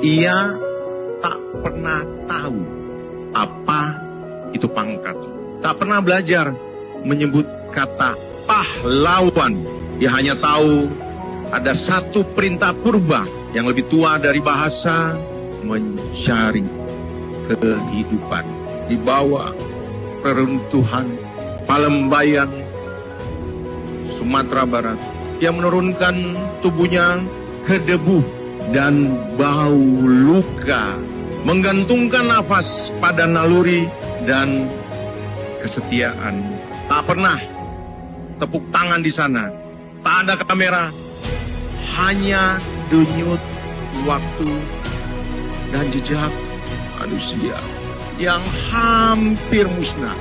Ia tak pernah tahu apa itu pangkat. Tak pernah belajar menyebut kata pahlawan. Ia hanya tahu ada satu perintah purba yang lebih tua dari bahasa, mencari kehidupan di bawah reruntuhan Palembayan, Sumatera Barat. Ia menurunkan tubuhnya ke debu dan bau luka, menggantungkan nafas pada naluri dan kesetiaan. Tak pernah tepuk tangan di sana, tak ada kamera, hanya denyut waktu dan jejak manusia yang hampir musnah.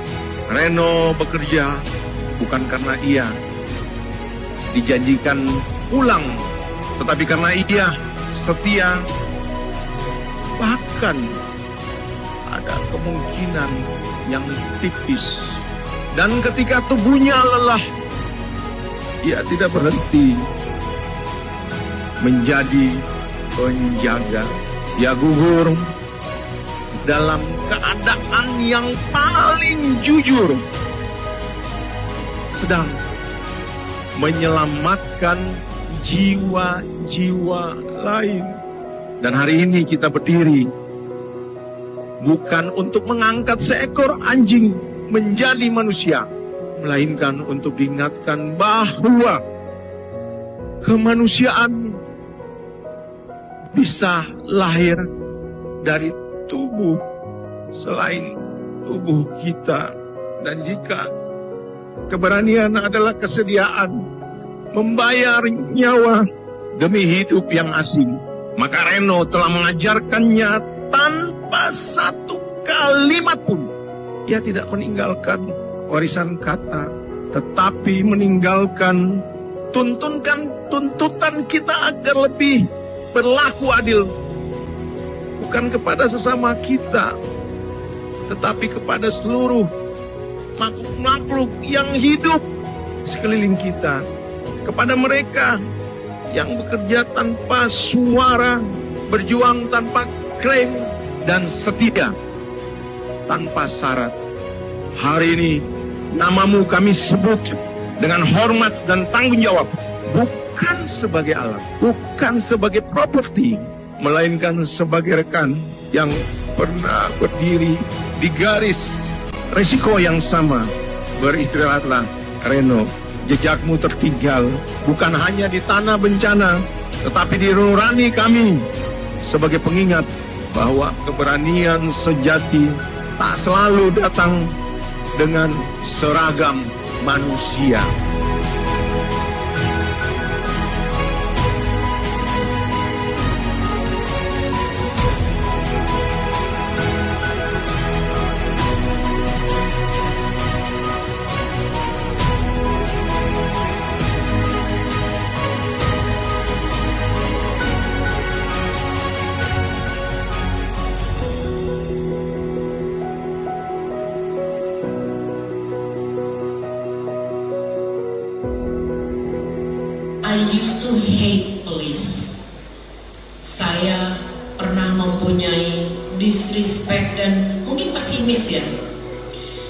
Reno bekerja bukan karena ia dijanjikan pulang, tetapi karena ia setia. Bahkan ada kemungkinan yang tipis. Dan ketika tubuhnya lelah, ia tidak berhenti menjadi penjaga. Ia gugur dalam keadaan yang paling jujur, sedang menyelamatkan jiwa-jiwa lain. Dan hari ini kita berdiri bukan untuk mengangkat seekor anjing menjadi manusia, melainkan untuk diingatkan bahwa kemanusiaan bisa lahir dari tubuh selain tubuh kita. Dan jika keberanian adalah kesediaan membayar nyawa demi hidup yang asing, maka Reno telah mengajarkannya tanpa satu kalimat pun. Ia tidak meninggalkan warisan kata, tetapi meninggalkan tuntutan kita agar lebih berlaku adil. Bukan kepada sesama kita, tetapi kepada seluruh makhluk yang hidup sekeliling kita. Kepada mereka yang bekerja tanpa suara, berjuang tanpa klaim, dan setia tanpa syarat. Hari ini namamu kami sebut dengan hormat dan tanggung jawab, bukan sebagai alat, bukan sebagai properti, melainkan sebagai rekan yang pernah berdiri di garis resiko yang sama. Beristirahatlah, Reno. Jejakmu tertinggal bukan hanya di tanah bencana, tetapi di nurani kami sebagai pengingat bahwa keberanian sejati tak selalu datang dengan seragam manusia. I used to hate police. Saya pernah mempunyai disrespect dan mungkin pesimis ya.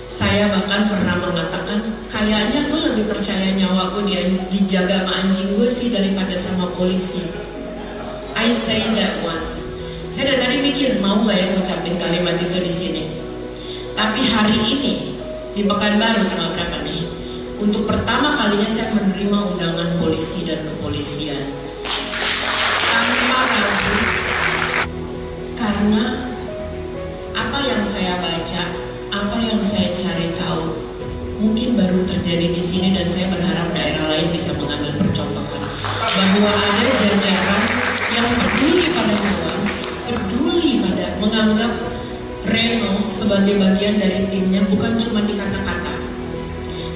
Saya bahkan pernah mengatakan, kayaknya gue lebih percaya nyawa gue dijaga sama anjing gue sih daripada sama polisi. I say that once. Saya dari tadi mikir, mau gak ya ngucapin kalimat itu di sini. Tapi hari ini, di Pekanbaru tanggal berapa nih? Untuk pertama kalinya saya menerima undangan polisi dan kepolisian tanpa ragu, karena apa yang saya baca, apa yang saya cari tahu, mungkin baru terjadi di sini, dan saya berharap daerah lain bisa mengambil percontohan bahwa ada jajaran yang peduli pada hewan, peduli pada menganggap Reno sebagai bagian dari timnya, bukan cuma di kata-kata.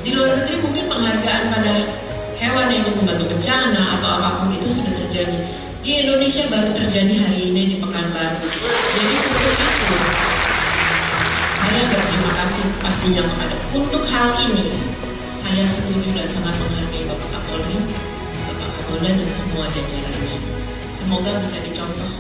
Di luar negeri mungkin penghargaan pada hewan yang membantu bencana atau apapun itu sudah terjadi. Di Indonesia baru terjadi hari ini di Pekanbaru. Jadi untuk itu saya berterima kasih pastinya kepada. Untuk hal ini saya setuju dan sangat menghargai Bapak Kapolri, Bapak Kapolda dan semua jajarannya. Semoga bisa dicontoh